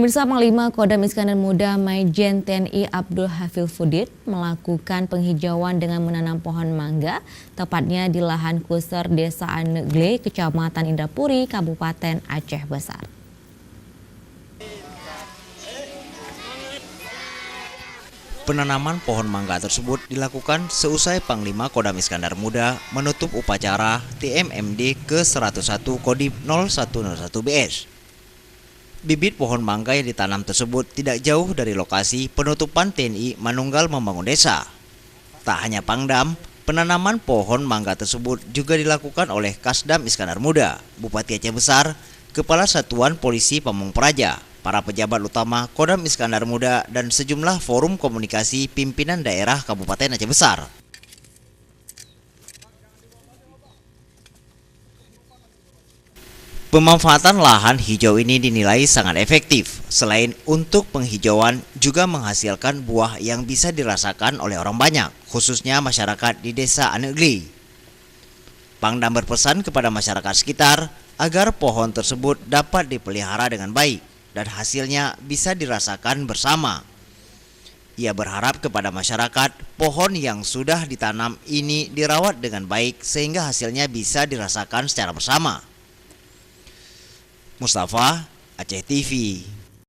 Pemirsa, Panglima Kodam Iskandar Muda Majen TNI Abdul Hafil Fudid melakukan penghijauan dengan menanam pohon mangga, tepatnya di lahan Kuser Desa Anegle, Kecamatan Indrapuri, Kabupaten Aceh Besar. Penanaman pohon mangga tersebut dilakukan seusai Panglima Kodam Iskandar Muda menutup upacara TMMD ke-101 Kodim 0101 BS. Bibit pohon mangga yang ditanam tersebut tidak jauh dari lokasi penutupan TNI Manunggal Membangun Desa. Tak hanya Pangdam, penanaman pohon mangga tersebut juga dilakukan oleh Kasdam Iskandar Muda, Bupati Aceh Besar, Kepala Satuan Polisi Pamong Praja, para pejabat utama Kodam Iskandar Muda, dan sejumlah forum komunikasi pimpinan daerah Kabupaten Aceh Besar. Pemanfaatan lahan hijau ini dinilai sangat efektif. Selain untuk penghijauan, juga menghasilkan buah yang bisa dirasakan oleh orang banyak, khususnya masyarakat di Desa Anegle. Pangdam berpesan kepada masyarakat sekitar agar pohon tersebut dapat dipelihara dengan baik dan hasilnya bisa dirasakan bersama. Ia berharap kepada masyarakat pohon yang sudah ditanam ini dirawat dengan baik sehingga hasilnya bisa dirasakan secara bersama. Mustafa, Aceh TV.